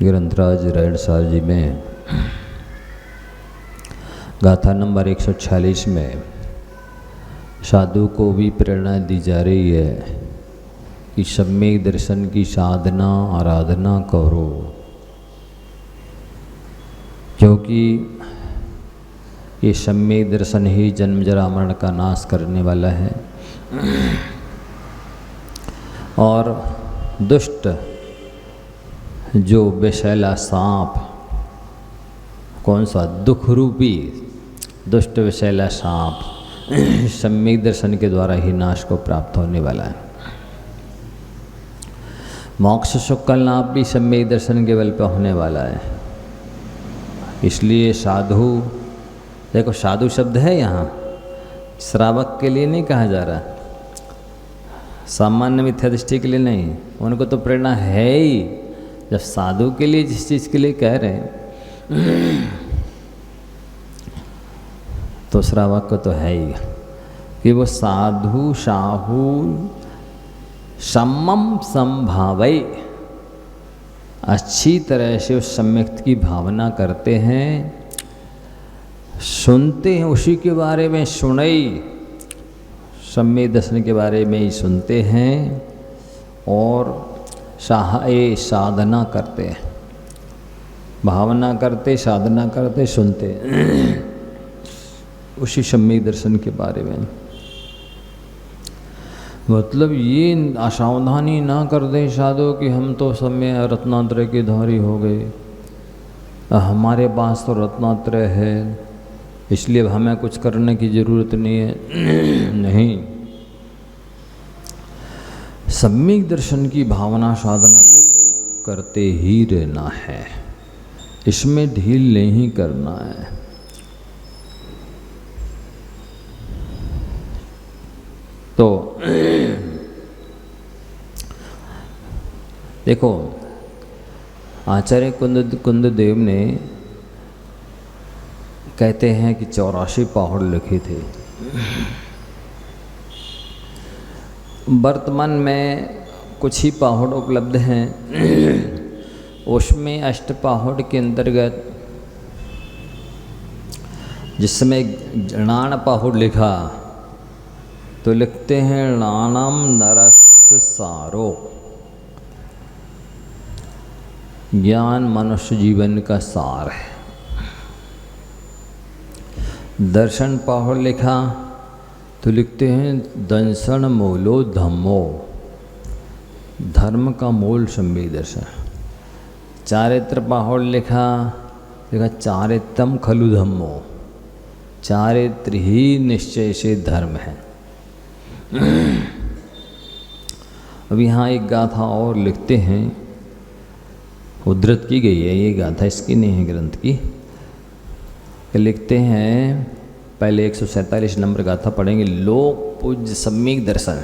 ग्रंथराज रैणसार जी में गाथा नंबर 146 में साधु को भी प्रेरणा दी जा रही है कि सम्यक दर्शन की साधना आराधना करो, क्योंकि ये सम्यक दर्शन ही जन्म जरा मरण का नाश करने वाला है। और दुष्ट जो विषैला सांप, कौन सा, दुख रूपी दुष्ट विषैला सांप सम्यक दर्शन के द्वारा ही नाश को प्राप्त होने वाला है। मोक्ष सुख का लाभ भी सम्यक दर्शन के बल पर होने वाला है। इसलिए साधु, देखो साधु शब्द है यहाँ श्रावक के लिए नहीं कहा जा रहा, सामान्य मिथ्या दृष्टि के लिए नहीं, उनको तो प्रेरणा है ही। जब साधु के लिए जिस चीज़ के लिए कह रहे हैं तो श्रावक को तो है ही कि वो साधु साहू सम्मम संभावई, अच्छी तरह से उस सम्यक की भावना करते हैं, सुनते हैं, उसी के बारे में सुनई, सम्यक दर्शन के बारे में ही सुनते हैं और साधना करते हैं, भावना करते, साधना करते, सुनते उसी सम्यक दर्शन के बारे में। मतलब ये असावधानी ना कर दे साधु कि हम तो सम्यक रत्नात्रय के धारी हो गए, हमारे पास तो रत्नात्रय है इसलिए हमें कुछ करने की ज़रूरत नहीं है। नहीं, सम्यक दर्शन की भावना साधना तो करते ही रहना है, इसमें ढील नहीं करना है। तो देखो आचार्य कुंददेव ने कहते हैं कि 84 पहाड़ लिखे थे। वर्तमान में कुछ ही पहाड़ उपलब्ध हैं, उसमें अष्टपहाड़ के अंतर्गत जिसमें णाण पहाड़ लिखा तो लिखते हैं णाणम नरस सारो, ज्ञान मनुष्य जीवन का सार है। दर्शन पहाड़ लिखा तो लिखते हैं दंशन मूलो धम्मो, धर्म का मूल सम्यक दर्शन। चारित्र पहाड़ लिखा चारित्रम खलु धम्मो, चारित्र ही निश्चय से धर्म है। अब यहाँ एक गाथा और लिखते हैं, उद्धृत की गई है, ये गाथा इसकी नहीं है ग्रंथ की। लिखते हैं, पहले 147 नंबर गाथा पढ़ेंगे। लोक पूज्य सम्यक दर्शन।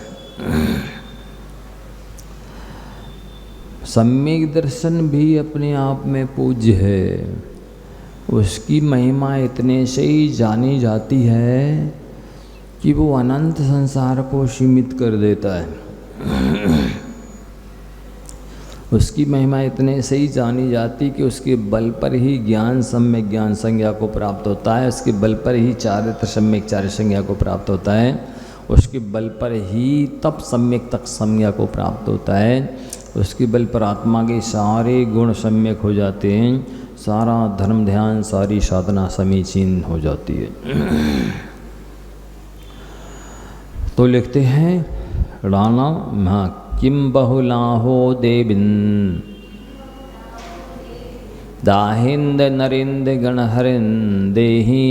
सम्यक दर्शन भी अपने आप में पूज्य है, उसकी महिमा इतने से ही जानी जाती है कि वो अनंत संसार को सीमित कर देता है। उसकी महिमा इतने से ही जानी जाती कि उसके बल पर ही ज्ञान सम्यक ज्ञान संज्ञा को प्राप्त होता है, उसके बल पर ही चारित्र सम्यक चारित्र संज्ञा को प्राप्त होता है, उसके बल पर ही तप सम्यक तप संज्ञा को प्राप्त होता है, उसके बल पर आत्मा के सारे गुण सम्यक हो जाते हैं, सारा धर्म ध्यान सारी साधना समीचीन हो जाती है। तो लिखते हैं राणा हाँ किम बहुलाहो देविन दाहिंद नरिंद गणहरिन देही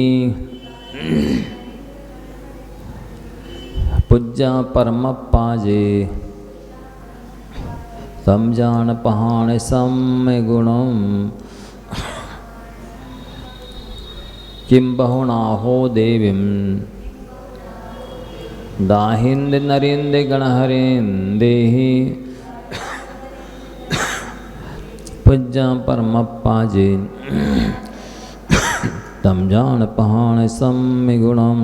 पूज्या परम पाजे समझान पहाण सम गुणम किम बहुनाहो देवीम दाहिंद नरिंद गणहरिन देही पूज्या परम पाजे समझान पहाण सम गुणम।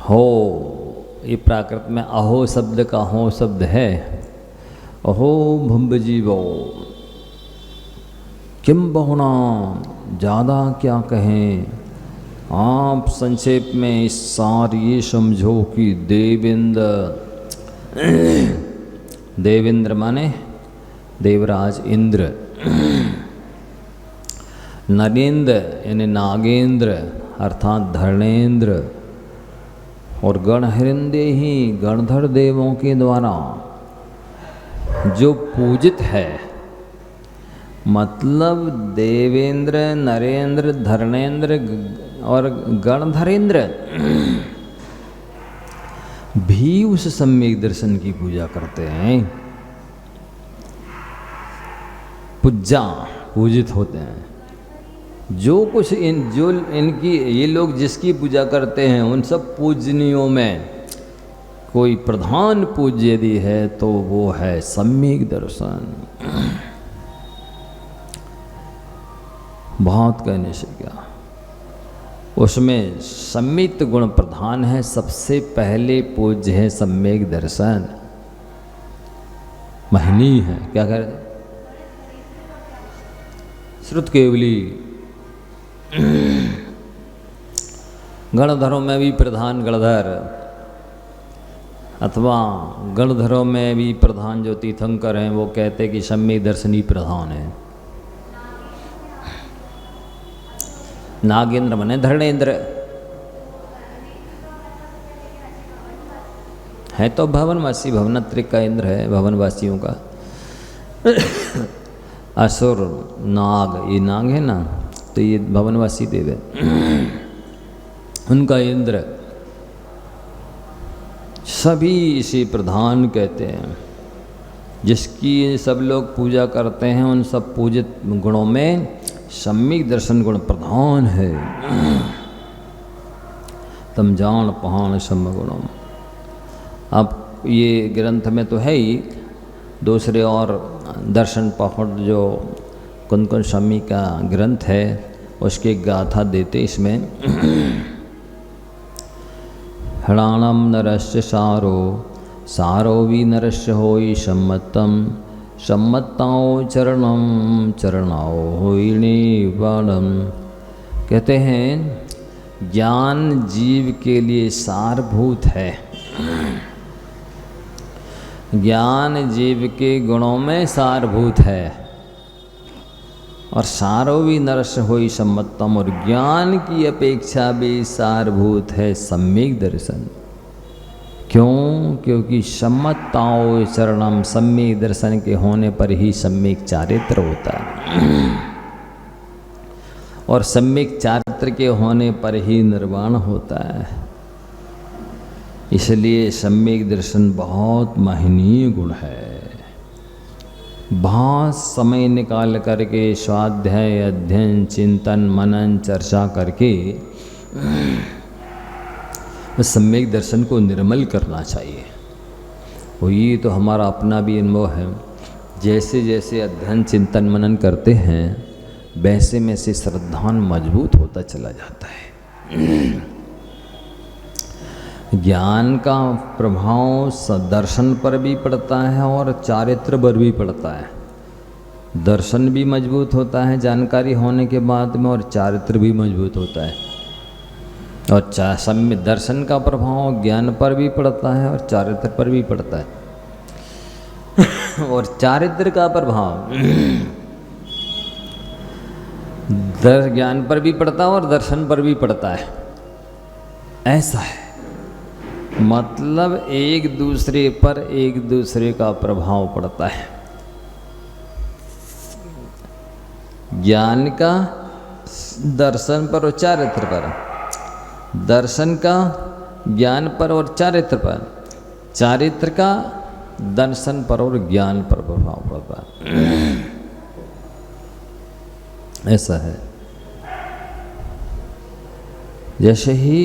हो ये प्राकृत में अहो शब्द का हो शब्द है। अहो भम्ब जीवो किम बहुना, ज़्यादा क्या कहें। आप संक्षेप में इस सार ये समझो कि देवेंद्र माने देवराज इंद्र, नरेंद्र यानी नागेंद्र अर्थात धर्णेंद्र, और गणहरिंदेही गणधर देवों के द्वारा जो पूजित है, मतलब देवेंद्र, नरेंद्र, धर्णेंद्र और गणधरेंद्र भी उस सम्यक दर्शन की पूजा करते हैं। पूजित होते हैं। जो कुछ इनकी ये लोग जिसकी पूजा करते हैं उन सब पूजनीयों में कोई प्रधान पूज्य यदि है तो वो है सम्यक दर्शन। बहुत कहने से क्या, उसमें सम्मित गुण प्रधान है। सबसे पहले पूज्य है सम्यक दर्शन, महनी है। क्या कह रहे, श्रुत केवली। गणधरों में भी प्रधान गणधर, अथवा गणधरों में भी प्रधान जो तीर्थंकर हैं वो कहते कि सम्यक दर्शन ही प्रधान है। नागेंद्र माने धर्णेंद्र है तो भवनवासी, भवनत्रिक का इंद्र है, भवनवासियों का। असुर नाग, ये नाग है ना, तो ये भवनवासी देव है, उनका इंद्र। सभी इसे प्रधान कहते हैं। जिसकी सब लोग पूजा करते हैं उन सब पूजित गुणों में सम्यक दर्शन गुण प्रधान है। तम जान पहान सम गुणों। अब ये ग्रंथ में तो है ही, दूसरे और दर्शन पहाड़ जो कौन कौन सम्मी का ग्रंथ है उसके गाथा देते इसमें। हृणानम नरस्य सारो, सारो भी नरस्य होई सम्मतम, सम्मताओ चरणम, चरणाओ होई निवाणम। कहते हैं ज्ञान जीव के लिए सारभूत है। ज्ञान जीव के गुणों में सारभूत है। और सारो भी नरस्य होई सम्मतम, और ज्ञान की अपेक्षा भी सारभूत है सम्यक दर्शन। क्यों? क्योंकि सम्मताओ चरणम, सम्यक दर्शन के होने पर ही सम्यक चारित्र होता है, और सम्यक चारित्र के होने पर ही निर्वाण होता है। इसलिए सम्यक दर्शन बहुत महनीय गुण है। बहुत समय निकाल करके स्वाध्याय, अध्ययन, चिंतन, मनन, चर्चा करके सम्यक दर्शन को निर्मल करना चाहिए। और ये तो हमारा अपना भी अनुभव है। जैसे जैसे अध्ययन, चिंतन, मनन करते हैं वैसे में से श्रद्धान मजबूत होता चला जाता है। ज्ञान का प्रभाव दर्शन पर भी पड़ता है और चारित्र पर भी पड़ता है। दर्शन भी मजबूत होता है जानकारी होने के बाद में, और चारित्र भी मजबूत होता है। और दर्शन का प्रभाव ज्ञान पर भी पड़ता है और चारित्र पर भी पड़ता है। और चारित्र का प्रभाव ज्ञान पर भी पड़ता है और दर्शन पर भी पड़ता है। ऐसा है, मतलब एक दूसरे पर एक दूसरे का प्रभाव पड़ता है। ज्ञान का दर्शन पर और चारित्र पर, दर्शन का ज्ञान पर और चारित्र पर, चारित्र का दर्शन पर और ज्ञान पर प्रभाव पड़ता है। ऐसा है। जैसे ही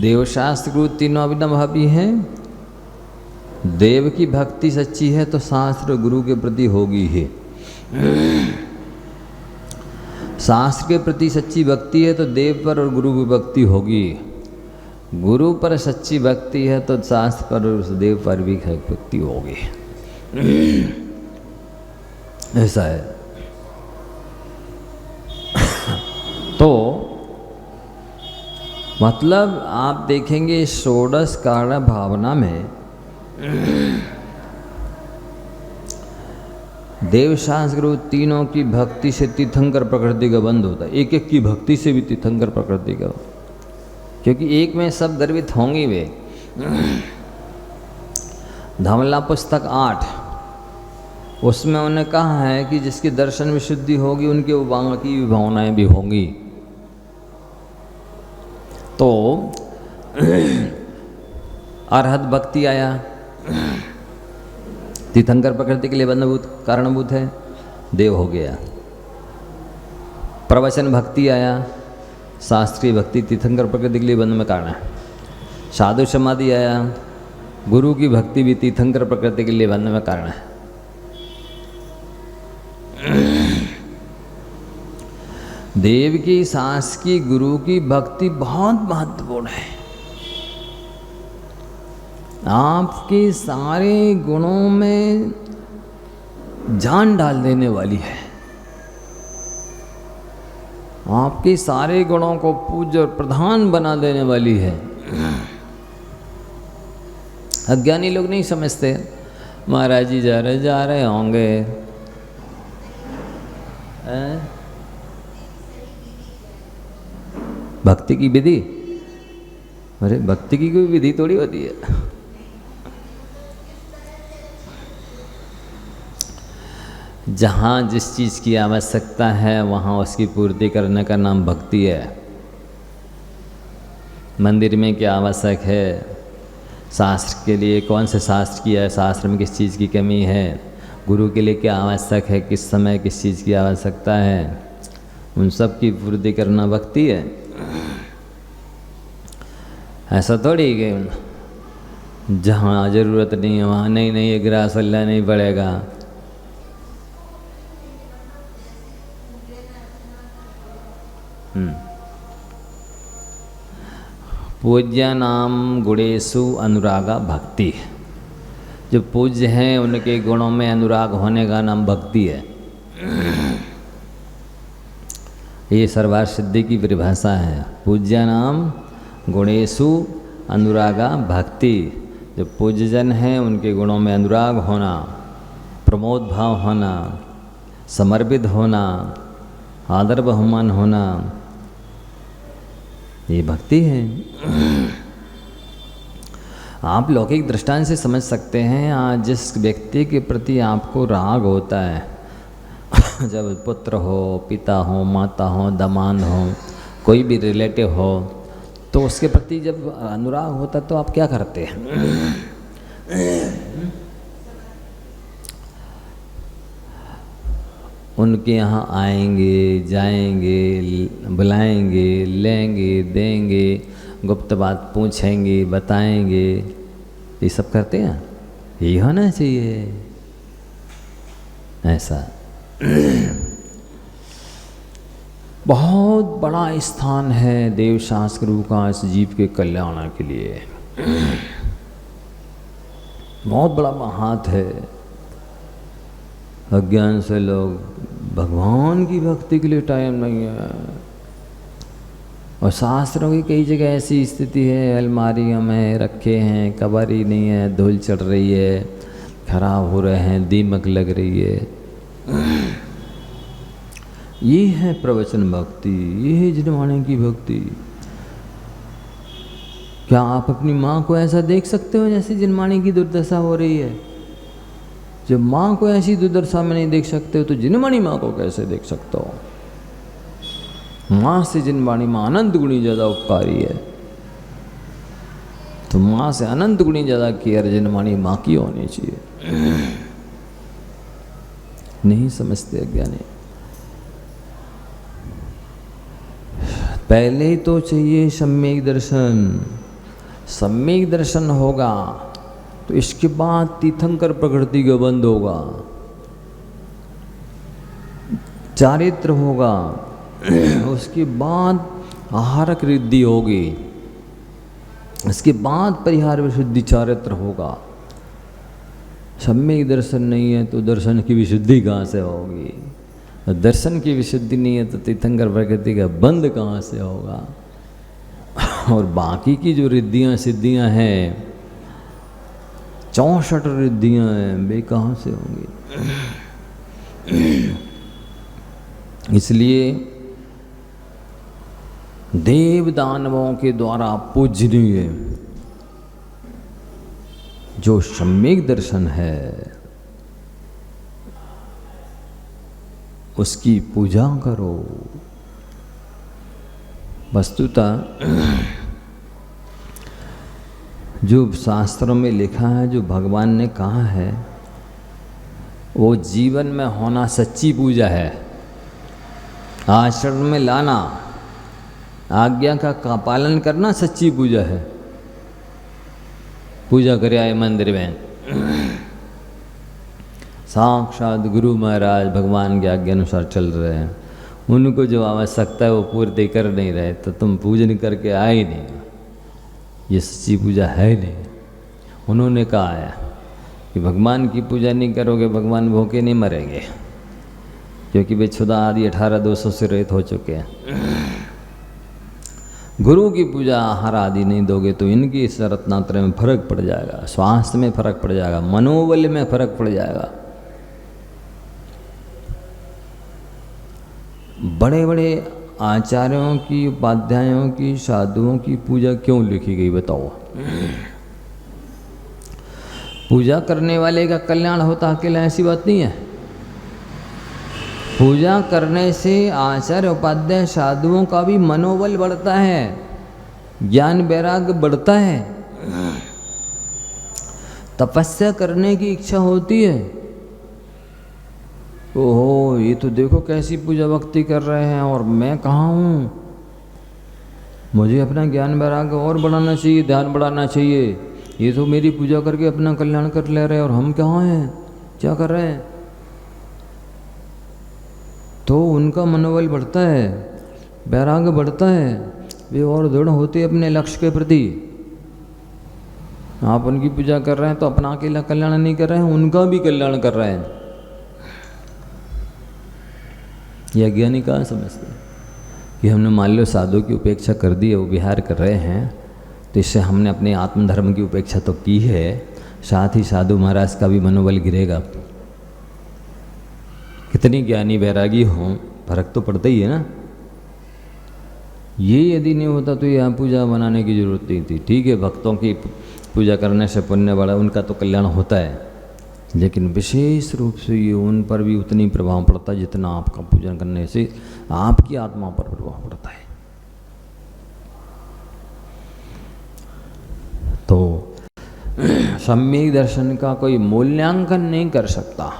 देवशास्त्र गुरु तीनों अविनाभावी हैं, देव की भक्ति सच्ची है तो शास्त्र गुरु के प्रति होगी ही। शास्त्र के प्रति सच्ची भक्ति है तो देव पर और गुरु की भक्ति होगी। गुरु पर सच्ची भक्ति है तो शास्त्र पर और उस देव पर भी भक्ति होगी। ऐसा है। तो मतलब आप देखेंगे षोडश कारण भावना में देव शास्त्र गुरु तीनों की भक्ति से तीर्थंकर प्रकृति का बंध होता है, एक एक की भक्ति से भी तीर्थंकर प्रकृति का, क्योंकि एक में सब गर्वित होंगे वे। धमला पुस्तक 8 उसमें उन्होंने कहा है कि जिसकी दर्शन विशुद्धि होगी उनके बाकी की भावनाएं भी होंगी। तो अरहत भक्ति आया, तीर्थंकर प्रकृति के लिए बंधभूत कारणभूत है, देव हो गया। प्रवचन भक्ति आया, शास्त्रीय भक्ति तीर्थंकर प्रकृति के लिए बंध में कारण है। साधु समाधि आया, गुरु की भक्ति भी तीर्थंकर प्रकृति के लिए बंध में कारण है। देव की, सास की, गुरु की भक्ति बहुत महत्वपूर्ण है। आपके सारे गुणों में जान डाल देने वाली है, आपके सारे गुणों को पूज्य और प्रधान बना देने वाली है। अज्ञानी लोग नहीं समझते, महाराज जी जा रहे होंगे, भक्ति की विधि, अरे भक्ति की कोई विधि थोड़ी होती है। जहाँ जिस चीज़ की आवश्यकता है वहाँ उसकी पूर्ति करने का नाम भक्ति है। मंदिर में क्या आवश्यक है, शास्त्र के लिए कौन से शास्त्र की है, शास्त्र में किस चीज़ की कमी है, गुरु के लिए क्या आवश्यक है, किस समय किस चीज़ की आवश्यकता है, उन सब की पूर्ति करना भक्ति है। ऐसा थोड़ी कि जहाँ ज़रूरत नहीं है वहाँ नहीं ये ग्रास अल्लाह नहीं पड़ेगा। पूज्य नाम गुणेषु अनुरागा भक्ति, जो पूज्य हैं उनके गुणों में अनुराग होने का नाम भक्ति है। ये सर्वार्थ सिद्धि की परिभाषा है। पूज्य नाम गुणेषु अनुरागा भक्ति, जो पूज्यजन हैं उनके गुणों में अनुराग होना, प्रमोद भाव होना, समर्पित होना, आदर बहुमान होना, ये भक्ति है। आप लौकिक दृष्टांत से समझ सकते हैं। आज जिस व्यक्ति के प्रति आपको राग होता है, जब पुत्र हो, पिता हो, माता हो, दामाद हो, कोई भी रिलेटिव हो, तो उसके प्रति जब अनुराग होता तो आप क्या करते हैं? उनके यहाँ आएंगे, जाएंगे, बुलाएंगे, लेंगे, देंगे, गुप्त बात पूछेंगे, बताएंगे, ये सब करते हैं। यही होना चाहिए ऐसा। बहुत बड़ा स्थान है देव शास्त्र गुरु का इस जीव के कल्याण के लिए, बहुत बड़ा हाथ है। अज्ञान से लोग भगवान की भक्ति के लिए टाइम नहीं है, और शास्त्रों की कई जगह ऐसी स्थिति है, अलमारियों में रखे हैं, कबर ही नहीं है, धूल चढ़ रही है, खराब हो रहे हैं, दीमक लग रही है। ये है प्रवचन भक्ति, ये है जिनवाणी की भक्ति। क्या आप अपनी माँ को ऐसा देख सकते हो जैसे जिनवाणी की दुर्दशा हो रही है? जब माँ को ऐसी दुर्दशा में नहीं देख सकते हो तो जिनवाणी माँ को कैसे देख सकते हो? माँ से जिनवाणी माँ अनंत गुणी ज़्यादा उपकारी है, तो माँ से अनंत गुणी ज़्यादा केयर जिनवाणी माँ की होनी चाहिए। नहीं समझते अज्ञानी। पहले तो चाहिए सम्यक दर्शन। सम्यक दर्शन होगा तो इसके बाद तीर्थंकर प्रकृति का बंध होगा, चारित्र होगा, उसके बाद आहारक रिद्धि होगी। इसके बाद परिहार विशुद्धि चारित्र होगा। सम्यक दर्शन नहीं है तो दर्शन की विशुद्धि कहाँ से होगी? दर्शन की विशुद्धि नहीं है तो तीर्थंकर प्रकृति का बंध कहाँ से होगा? और बाकी की जो रिद्धियाँ सिद्धियाँ हैं, 64 रिद्धियाँ हैं, वे कहाँ से होंगी? इसलिए देव दानवों के द्वारा पूजनीय जो सम्यक दर्शन है उसकी पूजा करो। वस्तुतः जो शास्त्रों में लिखा है, जो भगवान ने कहा है, वो जीवन में होना सच्ची पूजा है। आचरण में लाना, आज्ञा का पालन करना सच्ची पूजा है। पूजा करे आए मंदिर में, साक्षात गुरु महाराज भगवान की आज्ञा अनुसार चल रहे हैं, उनको जो आवश्यकता है वो पूर्ति कर नहीं रहे तो तुम पूजन करके आए ही नहीं, ये सच्ची पूजा है नहीं। उन्होंने कहा है कि भगवान की पूजा नहीं करोगे भगवान भूखे नहीं मरेंगे, क्योंकि वे क्षुधा आदि 18 दोषों से रहित हो चुके हैं। गुरु की पूजा आहार आदि नहीं दोगे तो इनकी इस रत्नात्रय में फर्क पड़ जाएगा, स्वास्थ्य में फर्क पड़ जाएगा, मनोबल में फर्क पड़ जाएगा। बड़े बड़े आचार्यों की, उपाध्यायों की, साधुओं की पूजा क्यों लिखी गई बताओ? पूजा करने वाले का कल्याण होता अकेला, ऐसी बात नहीं है। पूजा करने से आचार्य उपाध्याय साधुओं का भी मनोबल बढ़ता है, ज्ञान वैराग्य बढ़ता है, तपस्या करने की इच्छा होती है। ओहो, ये तो देखो कैसी पूजा भक्ति कर रहे हैं और मैं कहाँ हूँ, मुझे अपना ज्ञान वैराग्य और बढ़ाना चाहिए, ध्यान बढ़ाना चाहिए। ये तो मेरी पूजा करके अपना कल्याण कर ले रहे हैं और हम कहाँ हैं, क्या कर रहे हैं? तो उनका मनोबल बढ़ता है, वैराग्य बढ़ता है, वे और दृढ़ होते अपने लक्ष्य के प्रति। आप उनकी पूजा कर रहे हैं तो अपना अकेला कल्याण नहीं कर रहे हैं, उनका भी कल्याण कर रहे हैं। ये अज्ञानी कहाँ समझते हैं कि हमने मान लो साधु की उपेक्षा कर दी है, वो विहार कर रहे हैं, तो इससे हमने अपने आत्मधर्म की उपेक्षा तो की है, साथ ही साधु महाराज का भी मनोबल गिरेगा। कितनी ज्ञानी वैरागी हों, फर्क तो पड़ता ही है ना। ये यदि नहीं होता तो यहाँ पूजा बनाने की जरूरत नहीं थी। ठीक है, भक्तों की पूजा करने से पुण्य बढ़ा, उनका तो कल्याण होता है, लेकिन विशेष रूप से ये उन पर भी उतनी प्रभाव पड़ता है जितना आपका पूजन करने से आपकी आत्मा पर प्रभाव पड़ता है। तो सम्यक दर्शन का कोई मूल्यांकन नहीं कर सकता।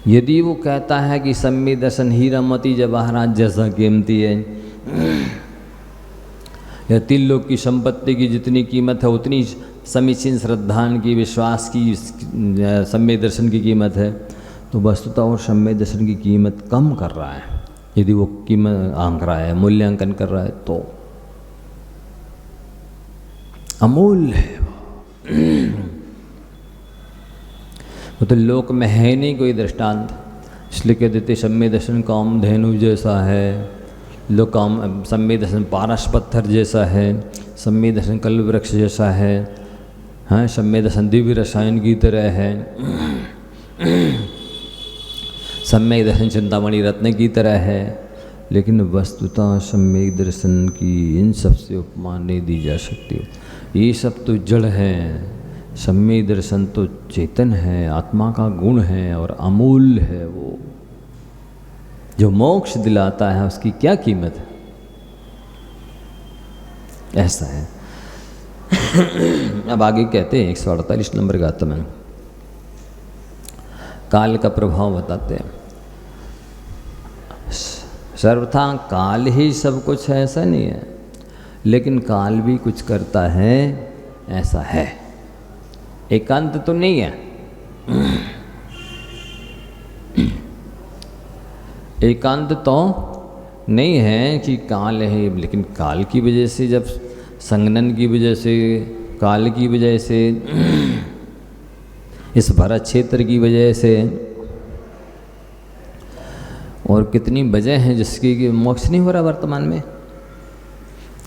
यदि वो कहता है कि सम्यक दर्शन हीरा मोती जवाहरात जैसा कीमती है, या 3 लोक की संपत्ति की जितनी कीमत है उतनी समीचीन श्रद्धान की, विश्वास की सम्यक दर्शन की कीमत है, तो वस्तुतः और सम्यक दर्शन की कीमत कम कर रहा है। यदि वो कीमत आंक रहा है, मूल्यांकन कर रहा है, तो अमूल्य है वो तो लोक में है नहीं कोई दृष्टांत। इसलिए कह देते सम्यक दर्शन कामधेनु जैसा है, लोग काम सम्यक दर्शन पारस पत्थर जैसा है, सम्यक दर्शन कल्प वृक्ष जैसा है, हाँ, सम्यक दर्शन दिव्य रसायन की तरह है, सम्यक दर्शन चिंतामणि रत्न की तरह है। लेकिन वस्तुतः सम्यक दर्शन की इन सब से उपमा नहीं दी जा सकती। ये सब तो जड़ है, सम्यक दर्शन तो चेतन है, आत्मा का गुण है और अमूल्य है। वो जो मोक्ष दिलाता है उसकी क्या कीमत है, ऐसा है। अब आगे कहते हैं 148 नंबर गाथा में काल का प्रभाव बताते हैं। सर्वथा काल ही सब कुछ है ऐसा नहीं है, लेकिन काल भी कुछ करता है ऐसा है। एकांत तो नहीं है, एकांत तो नहीं है कि काल है, लेकिन काल की वजह से जब संगनन की वजह से, काल की वजह से, इस भरत क्षेत्र की वजह से, और कितनी वजह हैं जिसकी कि मोक्ष नहीं हो रहा वर्तमान में।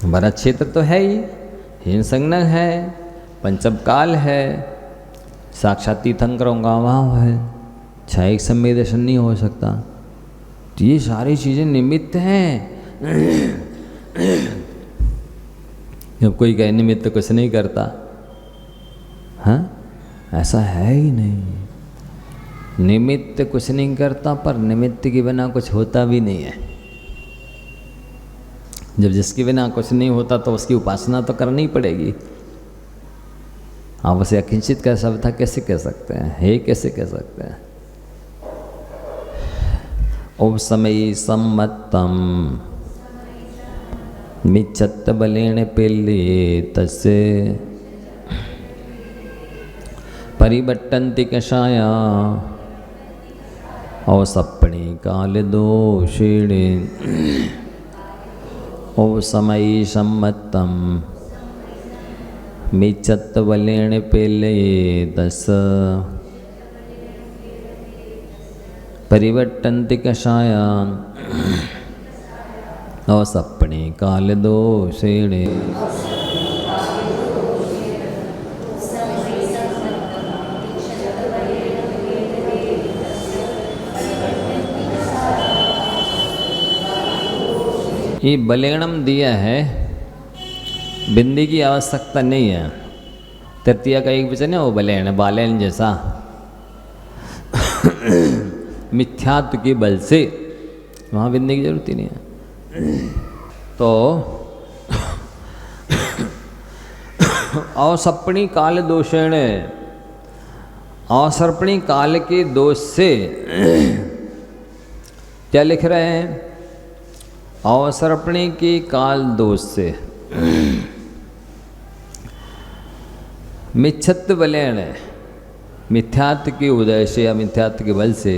भरत क्षेत्र तो है ही, हीन संगनन है, पंचम काल है, साक्षात तीर्थंकरों का अभाव है, क्षयिक सम्यक दर्शन नहीं हो सकता। तो ये सारी चीज़ें निमित्त हैं। जब कोई कहे निमित्त कुछ नहीं करता, हाँ ऐसा है ही नहीं। निमित्त कुछ नहीं करता, पर निमित्त के बिना कुछ होता भी नहीं है। जब जिसके बिना कुछ नहीं होता तो उसकी उपासना तो करनी पड़ेगी। आप उसे अकिंचित का शब्द था कैसे कह सकते हैं, हे कैसे कह सकते हैं। उपसमयी सम्मतम मिच्छत्त बलेन पेल्ले तस्य परिवर्तन्ति कषाया अवसप्पणे काल दोषेण उपसमयी सम्मतम मिच्छत्त बलेन पेल्ले तस्य परिवर्तन्ति कषाया अवसप्पणे काल दोषेण। ये बलेणम दिया है, बिंदी की आवश्यकता नहीं है। तृतीया का एक वचन है वो बलेण, बालेन जैसा। मिथ्यात्व के बल से वहाँ बिंदी की जरूरत ही नहीं है। तो अवसर्पणी काल दोषेण, अवसर्पणी काल के दोष से क्या लिख रहे हैं? अवसर्पणी के काल दोष से मिच्छत्त बलेण, मिथ्यात्व के उदय से या मिथ्यात्व के बल से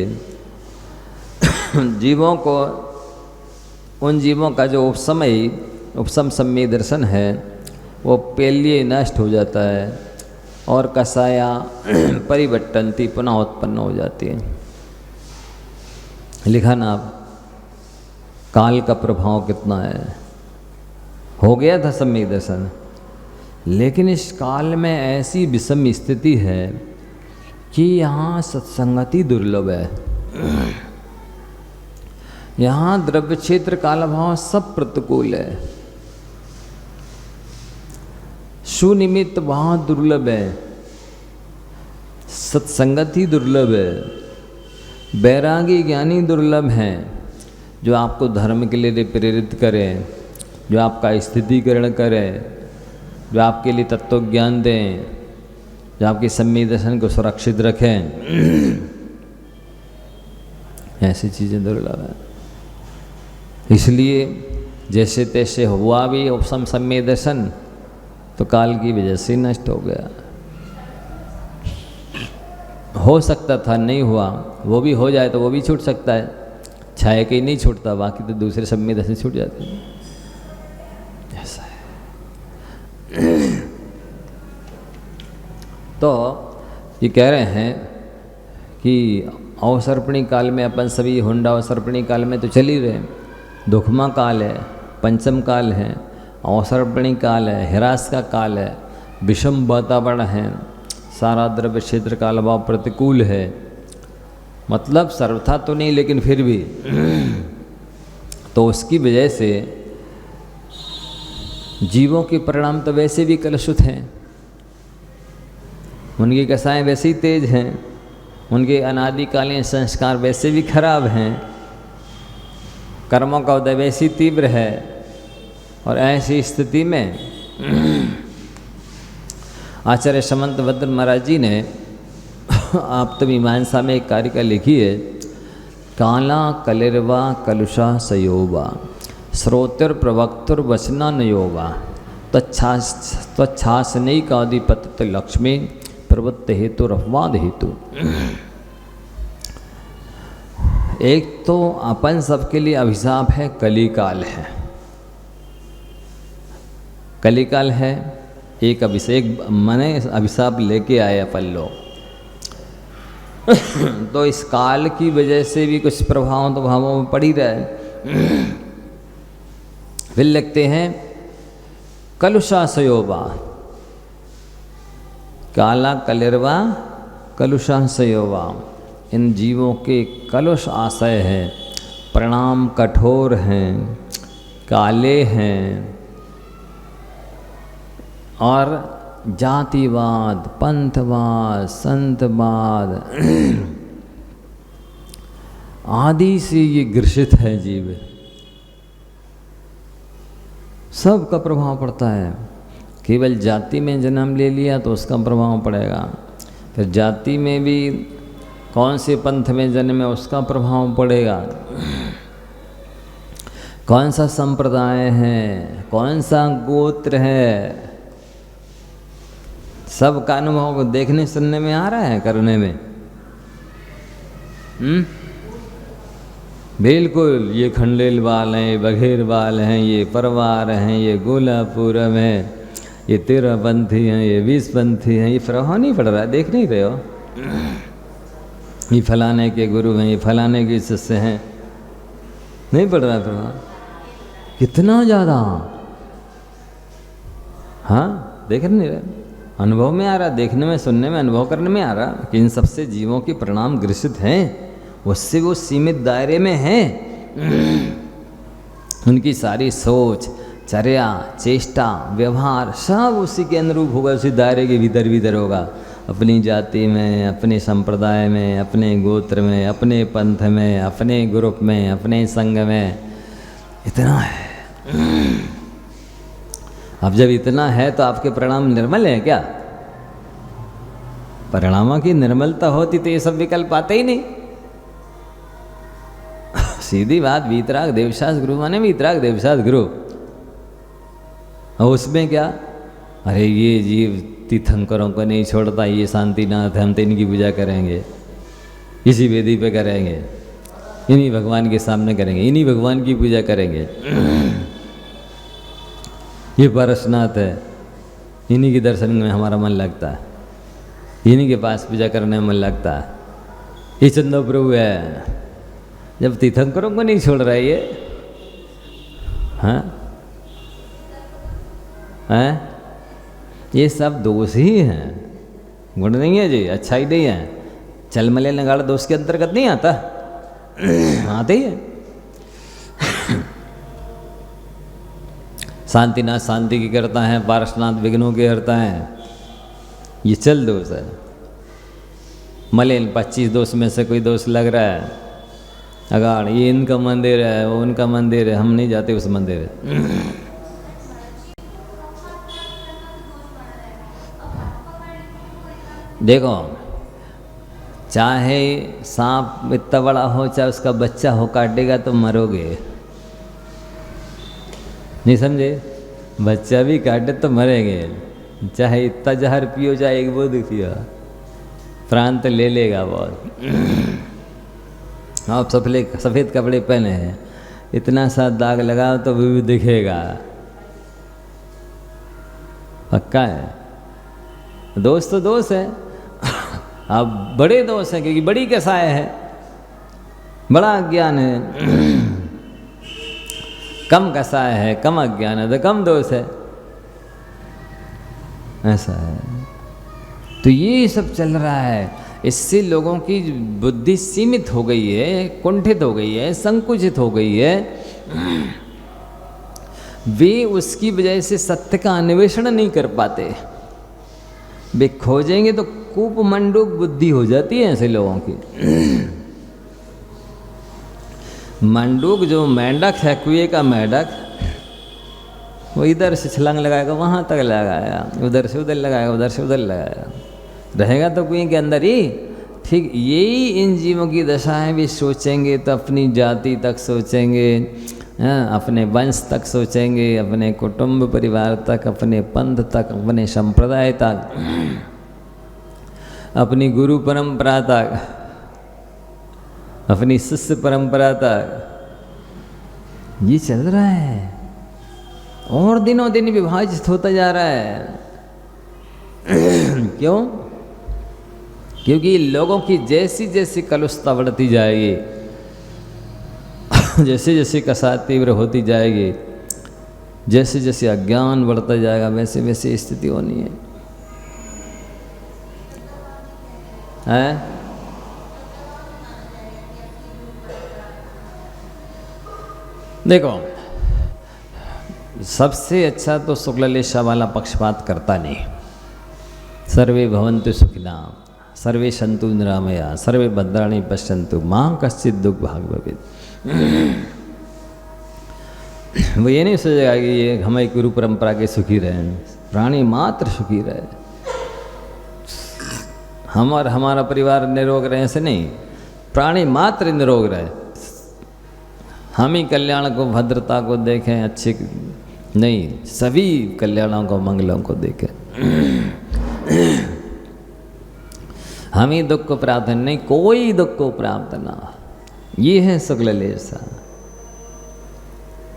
जीवों को, उन जीवों का जो उपसम सम्यक दर्शन है वो पेल्ये नष्ट हो जाता है और कसाया परिवर्तनती पुनः उत्पन्न हो जाती है। लिखा ना आप, काल का प्रभाव कितना है। हो गया था सम्यक दर्शन, लेकिन इस काल में ऐसी विषम स्थिति है कि यहाँ सत्संगति दुर्लभ है। यहाँ द्रव्य क्षेत्र काल भाव सब प्रतिकूल है, सुनिमित्त वहाँ दुर्लभ है, सत्संगति दुर्लभ है, वैरागी ज्ञानी दुर्लभ हैं जो आपको धर्म के लिए प्रेरित करें, जो आपका स्थितिकरण करें, जो आपके लिए तत्व ज्ञान दें, जो आपके सम्यक दर्शन को सुरक्षित रखें। ऐसी चीज़ें दुर्लभ है। इसलिए जैसे तैसे हुआ भी उपसम सम्यक दर्शन तो काल की वजह से नष्ट हो गया। हो सकता था, नहीं हुआ, वो भी हो जाए तो वो भी छूट सकता है। छाया के ही नहीं छूटता, बाकी तो दूसरे सम्यक दर्शन छूट जाते हैं। ऐसा है। तो ये कह रहे हैं कि अवसर्पणी काल में अपन सभी हुंडा अवसर्पणी काल में तो चल ही रहे। दुखमा काल है, पंचम काल है, अवसर्पणी काल है, हिरास का काल है, विषम वातावरण है, सारा द्रव्य क्षेत्र काल भाव प्रतिकूल है। मतलब सर्वथा तो नहीं, लेकिन फिर भी तो उसकी वजह से जीवों के परिणाम तो वैसे भी कलुषित हैं, उनकी कसाएँ वैसे ही तेज हैं, उनके अनादिकालीन संस्कार वैसे भी खराब हैं, कर्मों का उदय वैसी तीव्र है। और ऐसी स्थिति में आचार्य समंत भद्र महाराज जी ने आप्तमीमांसा में एक कारिका लिखी है, काला कलिर्वा कलुषा सयोवा श्रोतिर प्रवक्तुर वचना नयोवा त्वच्छासनैकाधिपत्य लक्ष्मी प्रवृत्ति हेतु रफवाद हेतु। एक तो अपन सबके लिए अभिशाप है, कली काल है। कलिकाल है, एक अभिषेक मने अभिशाप लेके आए अपन लोग। तो इस काल की वजह से भी कुछ प्रभाव तो भावों में पड़ ही रहा है। फिर लिखते हैं कलुषाशयोवा, काला कलिरवा कलुषाशयोवा, इन जीवों के कलुष आशय है, प्रणाम कठोर हैं, काले हैं, और जातिवाद, पंथवाद, संतवाद आदि से ये ग्रसित है जीव। सब का प्रभाव पड़ता है। केवल जाति में जन्म ले लिया तो उसका प्रभाव पड़ेगा, फिर जाति में भी कौन से पंथ में जन्म है उसका प्रभाव पड़ेगा, कौन सा संप्रदाय है, कौन सा गोत्र है, सब का अनुभव को देखने सुनने में आ रहा है, करने में। बिल्कुल, ये खंडेलवाल हैं, बघेरवाल हैं, ये परवार हैं, ये गोलापुरम है, ये 13पंथी हैं, ये 20पंथी हैं, ये प्रभाव नहीं पड़ रहा है, देख नहीं रहे हो? ये फलाने के गुरु हैं, ये फलाने के शिष्य हैं, नहीं पड़ रहा है प्रभाव? कितना ज़्यादा, हाँ, देख नहीं रहे, अनुभव में आ रहा, देखने में, सुनने में, अनुभव करने में आ रहा कि इन सबसे जीवों की परिणाम ग्रसित हैं, उससे वो सीमित दायरे में हैं। उनकी सारी सोच, चर्या, चेष्टा, व्यवहार सब उसी के अनुरूप होगा, उसी दायरे के भीतर भीतर होगा। अपनी जाति में, अपने संप्रदाय में, अपने गोत्र में, अपने पंथ में, अपने ग्रुप में, अपने संघ में, इतना है। अब जब इतना है तो आपके परिणाम निर्मल है क्या? परिणामों की निर्मलता होती तो ये सब विकल्प आते ही नहीं। सीधी बात, वीतराग देवशास गुरु माने वीतराग देवशास गुरु। और उसमें क्या, अरे ये जीव तीर्थंकरों को नहीं छोड़ता, ये शांतिनाथ, हम तो इनकी पूजा करेंगे, इसी वेदी पे करेंगे, इन्हीं भगवान के सामने करेंगे, इन्हीं भगवान की पूजा करेंगे। ये पारसनाथ है, इन्हीं के दर्शन में हमारा मन लगता है, इन्हीं के पास पूजा करने में मन लगता है। ये चंदो प्रभु है, जब तीर्थंकरों को नहीं छोड़ रहा है ये, हाँ हैं, ये सब दोष ही हैं, गुण नहीं है जी, अच्छा ही नहीं है। चलमले नगाड़ दोष के अंतर्गत नहीं आता, आते ही है। शांतिनाथ शांति की करता है, पारसनाथ विघ्नों के करता है, ये चल दोष है। मलेन 25 दोष में से कोई दोष लग रहा है, अगाड़ ये इनका मंदिर है, वो उनका मंदिर है, हम नहीं जाते उस मंदिर है। देखो, चाहे सांप इतना बड़ा हो, चाहे उसका बच्चा हो, काटेगा तो मरोगे, नहीं समझे? बच्चा भी काटे तो मरेंगे, चाहे इतना जहर पियो, चाहे एक बूंद पियो, प्राण तो ले लेगा बहुत। आप सफ़ेद कपड़े पहने हैं, इतना सा दाग लगाओ तो भी दिखेगा, पक्का है। दोष तो दोष है, अब बड़े दोष है, क्योंकि बड़ी कसाय है, बड़ा अज्ञान है। कम कसाय है, कम अज्ञान है तो कम दोष है, ऐसा है। तो ये सब चल रहा है, इससे लोगों की बुद्धि सीमित हो गई है, कुंठित हो गई है, संकुचित हो गई है। वे उसकी वजह से सत्य का अन्वेषण नहीं कर पाते। वे खोजेंगे तो कूप मंडूक बुद्धि हो जाती है ऐसे लोगों की। मंडूक जो मेंढक है, कुएं का मेंढक, वो इधर से छलांग लगाएगा, वहाँ तक लगाया, उधर से उधर लगाएगा, उधर से उधर लगाया, रहेगा तो कुएं के अंदर ही। ठीक यही इन जीवों की दशा है। भी सोचेंगे तो अपनी जाति तक सोचेंगे, अपने वंश तक सोचेंगे, अपने कुटुंब परिवार तक, अपने पंथ तक, अपने संप्रदाय तक, अपनी गुरु परंपरा तक, अपनी शिष्य परंपरा तक, ये चल रहा है। और दिनों दिन विभाजित होता जा रहा है। क्यों? क्योंकि लोगों की जैसी जैसी कलुषता बढ़ती जाएगी, जैसे जैसे कसाय तीव्र होती जाएगी, जैसे जैसे अज्ञान बढ़ता जाएगा, वैसे वैसे स्थिति होनी है। देखो, सबसे अच्छा तो शुक्ललेशा वाला पक्षपात करता नहीं। सर्वे भवन्तु सुखिना, सर्वे सन्तु निरामया, सर्वे भद्राणि पश्यन्तु मां कश्चित् दुर्भाग् भवेत्। वो ये नहीं सोचेगा कि ये हमारी गुरु परंपरा के सुखी रहे, प्राणी मात्र सुखी रहे, हम और हमारा परिवार निरोग रहे, ऐसे नहीं, प्राणी मात्र निरोग रहे। हम ही कल्याण को, भद्रता को देखें, अच्छे नहीं, सभी कल्याणों को, मंगलों को देखें। हम ही दुख को प्राप्त नहीं, कोई दुख को प्राप्त ना। ये है शुक्ललेशा।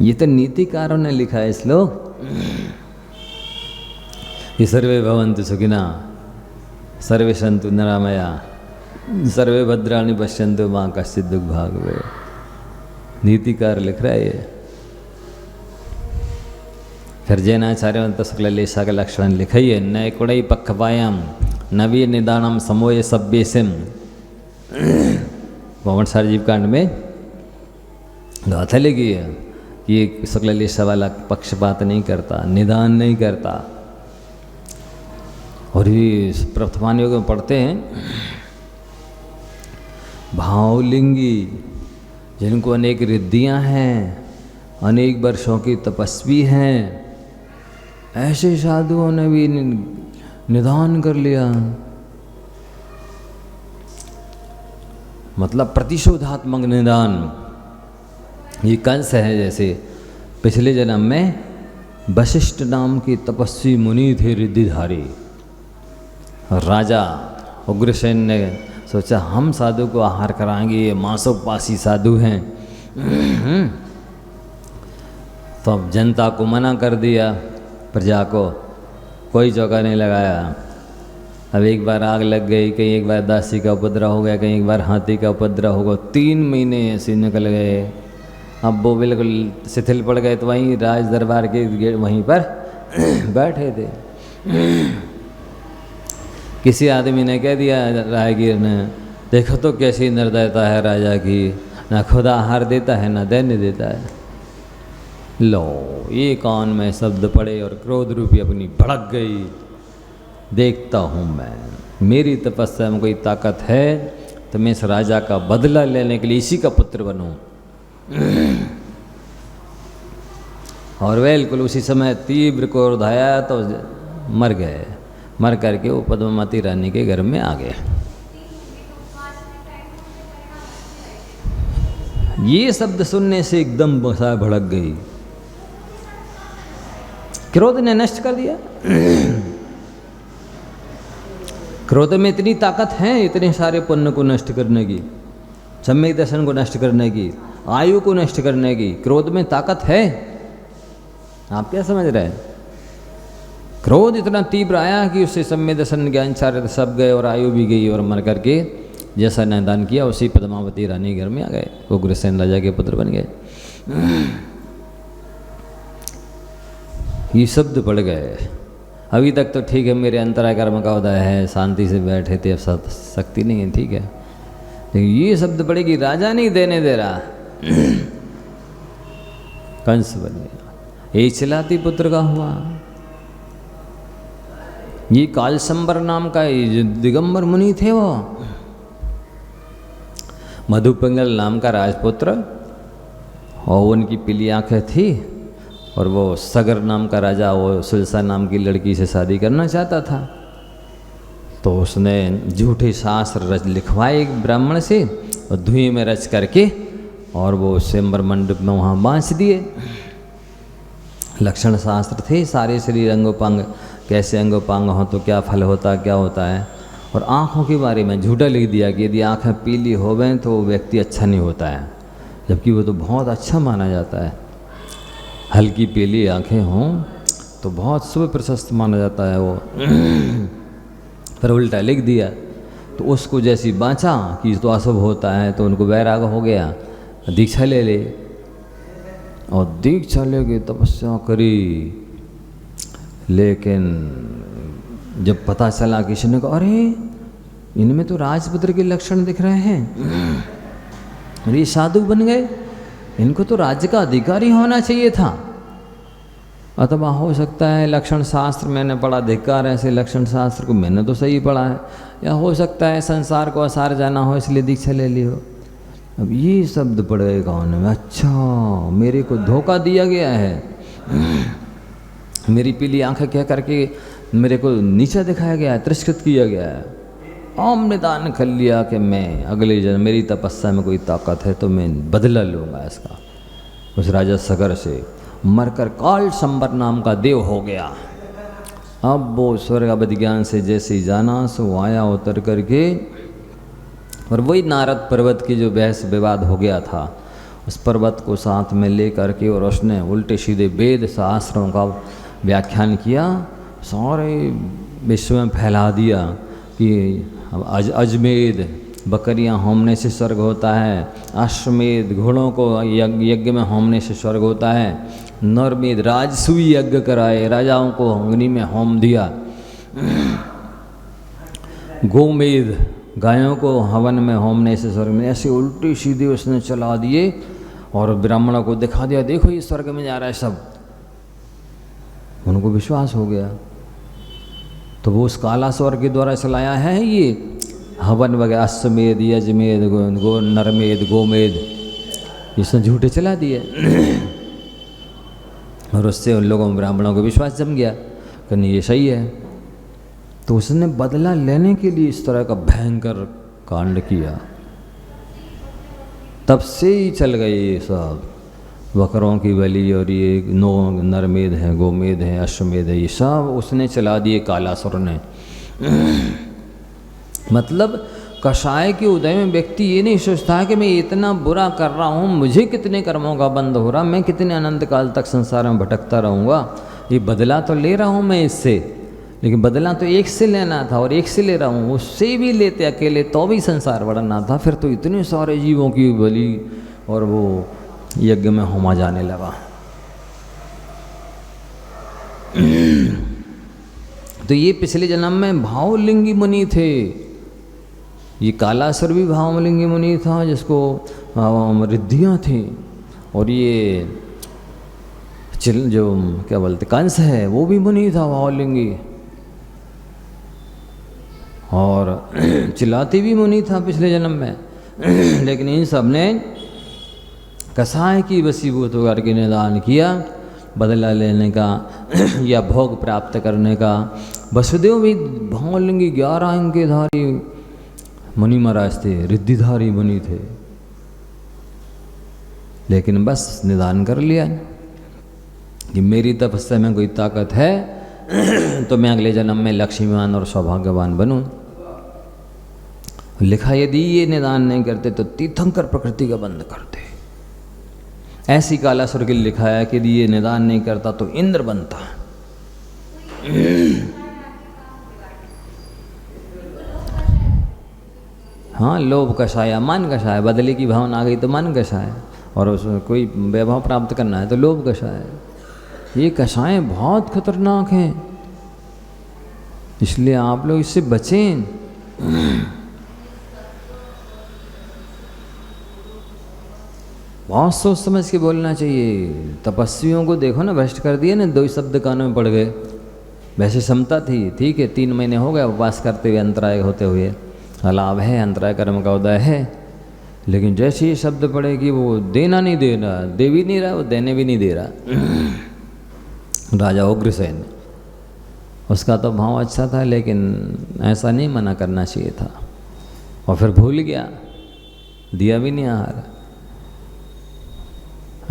ये तो नीतिकारों ने लिखा है श्लोक। ये सर्वे भवन्तु सुखिना, सर्वे सन्तु निरामया, सर्वे भद्राणि पश्यन्तु मां कश्चित् दुर्भाग् भवेत्। नीतिकार लिख रहा है ये। फिर जैनाचार्य तो शुक्ललेशा का लक्षण लिखा ही है। नय कुड़ई पक्षपायाम नवीन निदानम समोय सभ्यसिम। भवन सार जीव कांड में गाथा लिखी है कि शुक्ललेशा वाला पक्षपात नहीं करता, निदान नहीं करता। और ये प्रथमान योग में पढ़ते हैं, भावलिंगी जिनको अनेक रिद्धियां हैं, अनेक वर्षों की तपस्वी हैं, ऐसे साधुओं ने भी निदान कर लिया। मतलब प्रतिशोधात्मक निदान। ये कंस है, जैसे पिछले जन्म में वशिष्ठ नाम की तपस्वी मुनि थे, रिद्धिधारी। राजा उग्रसेन ने सोचा हम साधु को आहार कराएंगे, ये मांसोपासी साधु हैं। तो अब जनता को मना कर दिया, प्रजा को कोई चौका नहीं लगाया। अब एक बार आग लग गई, कहीं एक बार दासी का उपद्रव हो गया, कहीं एक बार हाथी का उपद्रव हो गया। 3 महीने ऐसे निकल गए। अब वो बिल्कुल शिथिल पड़ गए, तो वहीं राज दरबार के गेट वहीं पर बैठे थे। किसी आदमी ने कह दिया राहगीर ने, देखो तो कैसी निर्दयता है राजा की, ना खुद आहार देता है ना दैन्य देता है। लो, ये कान में शब्द पड़े और क्रोध रूपी अपनी भड़क गई। देखता हूँ मैं, मेरी तपस्या में कोई ताकत है तो मैं इस राजा का बदला लेने के लिए इसी का पुत्र बनूं। और बिल्कुल उसी समय तीव्र क्रोध आया तो मर गए। मर करके वो पद्मावती रानी के घर में आ गए। ये शब्द सुनने से एकदम बसा भड़क गई, क्रोध ने नष्ट कर दिया। क्रोध में इतनी ताकत है, इतने सारे पुण्य को नष्ट करने की, सम्यक दर्शन को नष्ट करने की, आयु को नष्ट करने की। क्रोध में ताकत है। आप क्या समझ रहे हैं? क्रोध इतना तीव्र आया कि उससे सम्यक दर्शन, ज्ञान, चारित्र सब गए और आयु भी गई, और मर करके जैसा निदान किया उसी पद्मावती रानी घर में आ गए। वो उग्रसेन राजा के पुत्र बन गए। ये शब्द पड़ गए। अभी तक तो ठीक है, मेरे अंतराय कर्म का उदय है, शांति से बैठे थे, अब शक्ति नहीं है, ठीक है। लेकिन ये शब्द पड़े कि राजा नहीं देने दे रहा, कंस बन गया। ये चिलाती पुत्र का हुआ। ये कालसंबर नाम का दिगंबर मुनि थे, वो मधुपिंगल नाम का राजपुत्र, और उनकी पीली आंखें थी। और वो सगर नाम का राजा वो सुलसा नाम की लड़की से शादी करना चाहता था। तो उसने झूठे शास्त्र लिखवाए एक ब्राह्मण से, और धुएं में रच करके और वो स्वयंवर मंडप में वहाँ बांध दिए। लक्षण शास्त्र थे सारे, शरीर अंगोपांग, कैसे अंगोपांग हो तो क्या फल होता, क्या होता है। और आँखों के बारे में झूठा लिख दिया कि यदि आँखें पीली हो गए तो वो व्यक्ति अच्छा नहीं होता है, जबकि वो तो बहुत अच्छा माना जाता है। हल्की पीली आँखें हों तो बहुत शुभ प्रशस्त माना जाता है वो। पर उल्टा लिख दिया तो उसको जैसी बाँचा कि तो अशुभ होता है, तो उनको वैराग हो गया, दीक्षा ले ले, और दीक्षा लेके तपस्या करी। लेकिन जब पता चला किसी ने कहा, अरे इनमें तो राजपुत्र के लक्षण दिख रहे हैं, ये साधु बन गए, इनको तो राज्य का अधिकारी होना चाहिए था। अथवा हो सकता है लक्षण शास्त्र मैंने पढ़ा, धिक्कार ऐसे लक्षण शास्त्र को मैंने तो सही पढ़ा है, या हो सकता है संसार को असार जाना हो इसलिए दीक्षा ले ली हो। अब ये शब्द पड़ गए कान में, अच्छा मेरे को धोखा दिया गया है, मेरी पीली आंखें कह करके मेरे को नीचा दिखाया गया है, तिरस्कृत किया गया है। ओम निदान कर लिया कि मैं अगले जन्म मेरी तपस्या में कोई ताकत है तो मैं बदला लूँगा इसका। उस राजा सगर से मरकर काल संबर नाम का देव हो गया। अब वो स्वर्ग अवध ज्ञान से जैसे ही जाना सो आया उतर करके, और वही नारद पर्वत की जो बहस विवाद हो गया था उस पर्वत को साथ में ले करके, और उसने उल्टे सीधे वेद शास्त्रों का व्याख्यान किया, सारे विश्व में फैला दिया कि अजमेध बकरियां होमने से स्वर्ग होता है, अश्वमेध घोड़ों को यज्ञ में होमने से स्वर्ग होता है, नरमेध राजसूय यज्ञ कराए, राजाओं को अग्नि में होम दिया, गोमेध गायों को हवन में होमने से स्वर्ग में, ऐसे उल्टी सीधे उसने चला दिए और ब्राह्मणों को दिखा दिया, देखो ये स्वर्ग में जा रहा है सब। उनको विश्वास हो गया। तो वो उस कालास्वर के द्वारा चलाया है ये हवन वगैरह, अश्वमेध यजमेध गो नरमेध गोमेध, इसने झूठे चला दिए। और उससे उन लोगों ब्राह्मणों को विश्वास जम गया कि नहीं ये सही है। तो उसने बदला लेने के लिए इस तरह का भयंकर कांड किया। तब से ही चल गए ये सब बकरों की बलि, और ये नरमेध है, गोमेध है, अश्वमेध है, ये सब उसने चला दिए कालासुर ने। मतलब कषाय के उदय में व्यक्ति ये नहीं सोचता है कि मैं इतना बुरा कर रहा हूँ, मुझे कितने कर्मों का बंध हो रहा, मैं कितने अनंत काल तक संसार में भटकता रहूँगा, ये बदला तो ले रहा हूँ मैं इससे, लेकिन बदला तो एक से लेना था और एक से ले रहा हूँ, उससे भी लेते अकेले तो भी संसार बढ़ना था, फिर तो इतने सारे जीवों की बलि और वो यज्ञ में होमा जाने लगा। तो ये पिछले जन्म में भावलिंगी मुनि थे। ये कालासुर भी भावलिंगी मुनि था जिसको रिद्धियाँ थी, और ये जो क्या बोलते कंस है वो भी मुनि था भावलिंगी, और चिल्लाती भी मुनि था पिछले जन्म में। लेकिन इन सब ने कसाय की वसीभूत होकर के निदान किया, बदला लेने का या भोग प्राप्त करने का। वसुदेव भी भावलिंगी 11 अंग के धारी मुनि महाराज थे, रिद्धिधारी मुनि थे, लेकिन बस निदान कर लिया कि मेरी तपस्या में कोई ताकत है तो मैं अगले जन्म में लक्ष्मीवान और सौभाग्यवान बनूं। लिखा यदि ये निदान नहीं करते तो तीर्थंकर प्रकृति का बंध करते। ऐसी कालासुर के लिखा है कि यदि ये निदान नहीं करता तो इंद्र बनता। हाँ, लोभ कषाय, मान कषाय, बदले की भावना आ गई तो मान कषाय, और उसमें कोई वैभव प्राप्त करना है तो लोभ कषाय। ये कषाय बहुत खतरनाक हैं, इसलिए आप लोग इससे बचें। बहुत सोच समझ के बोलना चाहिए। तपस्वियों को देखो ना, भ्रष्ट कर दिए ना, 2 शब्द कानों में पड़ गए। वैसे क्षमता थी, ठीक है, 3 महीने हो गए उपवास करते हुए, अंतराय होते हुए, लाभ है, अंतराय कर्म का उदय है, लेकिन जैसे ही शब्द पड़े कि वो देना नहीं दे रहा, दे भी नहीं रहा, वो देने भी नहीं दे रहा। राजा उग्रसेन, उसका तो भाव अच्छा था, लेकिन ऐसा नहीं मना करना चाहिए था, और फिर भूल गया, दिया भी नहीं आहार।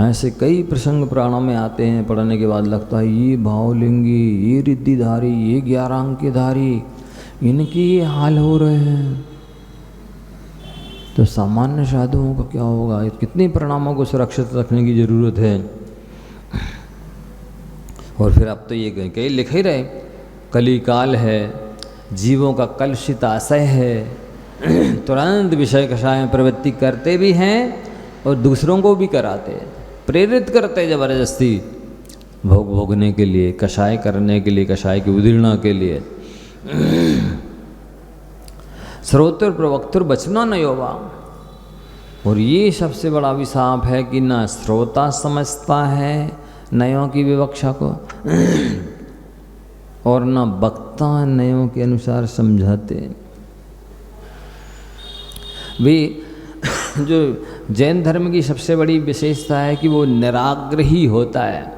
ऐसे कई प्रसंग पुराणों में आते हैं, पढ़ने के बाद लगता है ये भावलिंगी, ये रिद्धिधारी, ये 11 अंग के धारी, इनकी ये हाल हो रहे हैं, तो सामान्य साधुओं का क्या होगा? कितने परिणामों को सुरक्षित रखने की जरूरत है। और फिर अब तो ये कहीं लिख ही रहे, कली काल है, जीवों का कलुषित आशय है, तुरंत विषय कषाय प्रवृत्ति करते भी हैं और दूसरों को भी कराते हैं, प्रेरित करते जबरदस्ती भोगने के लिए, कषाय करने के लिए, कषाय की उदीर्णा के लिए। श्रोत्र प्रवक्तुर बचना न योवा। और ये सबसे बड़ा अभिशाप है कि ना श्रोता समझता है नयों की विवक्षा को और ना वक्ता नयों के अनुसार समझाते। वे जो जैन धर्म की सबसे बड़ी विशेषता है कि वो निराग्रही होता है।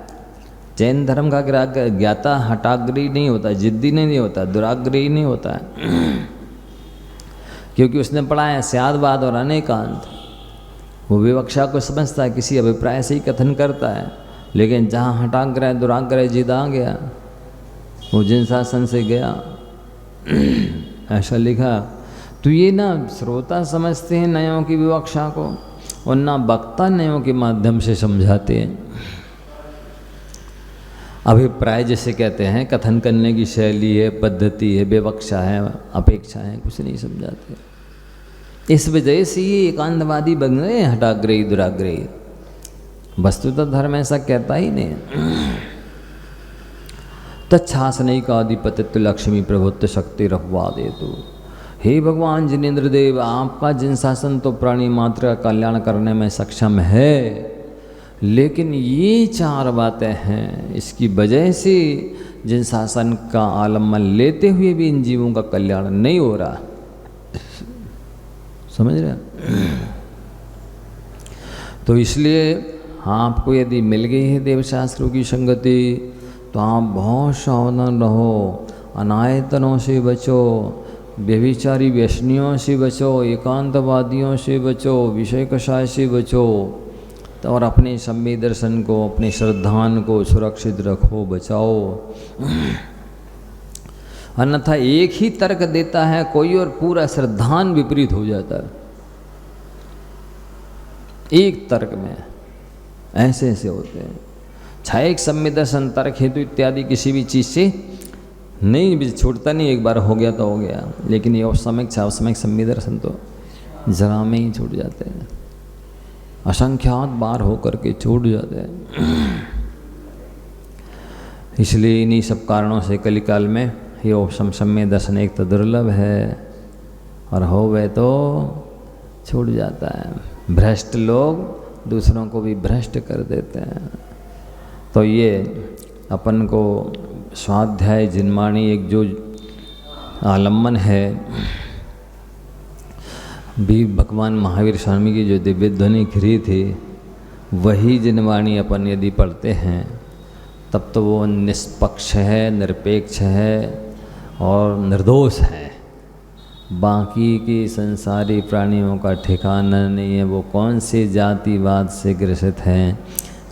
जैन धर्म का ज्ञाता हठाग्रही नहीं होता, जिद्दी नहीं होता, दुराग्रही नहीं होता है, क्योंकि उसने पढ़ा है स्यादवाद और अनेकांत। वो विवक्षा को समझता है, किसी अभिप्राय से ही कथन करता है, लेकिन जहाँ हठाग्रह दुराग्रह जिद आ गया वो जिन शासन से गया। ऐसा लिखा। तो ये ना श्रोता समझते हैं नयों की विवक्षा को और ना वक्ता नयों के माध्यम से समझाते हैं। अभिप्राय जिसे कहते हैं, कथन करने की शैली है, पद्धति है, विवक्षा है, अपेक्षा है, कुछ नहीं समझाते। इस वजह से ये एकांतवादी बन गए, हठाग्रही दुराग्रही। वस्तुतः धर्म ऐसा कहता ही नहीं। तच्छासनैकाधिपतित्व लक्ष्मी प्रभुत्व शक्ति रखवा दे तो। हे भगवान जिनेन्द्र देव, आपका जिन शासन तो प्राणी मात्र का कल्याण करने में सक्षम है, लेकिन ये चार बातें हैं, इसकी वजह से जिन शासन का आलम्बन लेते हुए भी इन जीवों का कल्याण नहीं हो रहा। समझ रहे? तो इसलिए आपको यदि मिल गई है देवशास्त्रों की संगति तो आप बहुत सावधान रहो, अनायतनों से बचो, व्यभिचारी व्यसनियों से बचो, एकांतवादियों से बचो, विषय कषाय से बचो, तो और अपने सम्य दर्शन को, अपने श्रद्धान को सुरक्षित रखो, बचाओ। अन्यथा एक ही तर्क देता है कोई और पूरा श्रद्धान विपरीत हो जाता है। एक तर्क में ऐसे ऐसे होते हैं। छायक सम्य दर्शन तर्क हेतु इत्यादि किसी भी चीज़ से नहीं छूटता, नहीं, एक बार हो गया तो हो गया, लेकिन ये औसमिक छावसमिक सम्य दर्शन तो जरा में ही छूट जाते हैं, असंख्यात बार होकर के छूट जाते हैं। इसलिए इन्हीं सब कारणों से कलिकाल में ये औसम सम्य दर्शन एक तो दुर्लभ है और हो गए तो छूट जाता है। भ्रष्ट लोग दूसरों को भी भ्रष्ट कर देते हैं। तो ये अपन को स्वाध्याय जिनवाणी एक जो आलम्बन है, भी भगवान महावीर स्वामी की जो दिव्य ध्वनि खिरी थी, वही जिनवाणी अपन यदि पढ़ते हैं तब तो वो निष्पक्ष है, निरपेक्ष है और निर्दोष है। बाकी की संसारी प्राणियों का ठिकाना नहीं है। वो कौन से जातिवाद से ग्रसित हैं,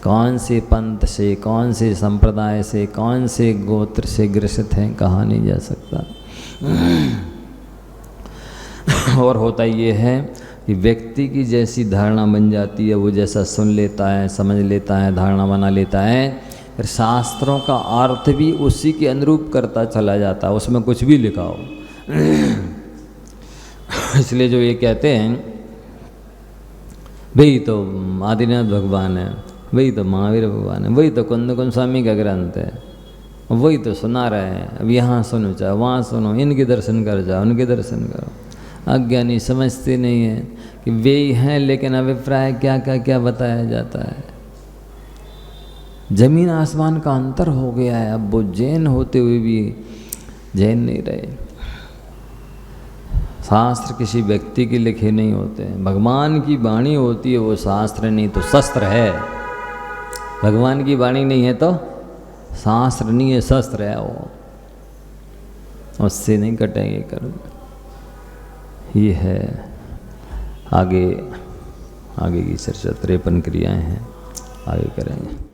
कौन से पंथ से, कौन से संप्रदाय से, कौन से गोत्र से ग्रसित हैं, कहा नहीं जा सकता। और होता ये है कि व्यक्ति की जैसी धारणा बन जाती है, वो जैसा सुन लेता है, समझ लेता है, धारणा बना लेता है, फिर शास्त्रों का अर्थ भी उसी के अनुरूप करता चला जाता है, उसमें कुछ भी लिखा हो। इसलिए जो ये कहते हैं भाई तो आदिनाथ भगवान है, वही तो महावीर भगवान है, वही तो कुंद स्वामी का ग्रंथ है, वही तो सुना रहे हैं, अब यहाँ सुनो चाहे वहाँ सुनो, इनके दर्शन कर जाओ, उनके दर्शन करो। अज्ञानी समझते नहीं है कि वे ही हैं, लेकिन अभिप्राय क्या क्या क्या बताया जाता है। जमीन आसमान का अंतर हो गया है। अब वो जैन होते हुए भी जैन नहीं रहे। शास्त्र किसी व्यक्ति के लिखे नहीं होते हैं, भगवान की वाणी होती है, वो शास्त्र नहीं तो शस्त्र है। भगवान की वाणी नहीं है तो शास्त्र नहीं है, शस्त्र है वो, उससे नहीं कटेंगे कर्म। ये है आगे की चर्चा 53 क्रियाएं हैं, आगे करेंगे।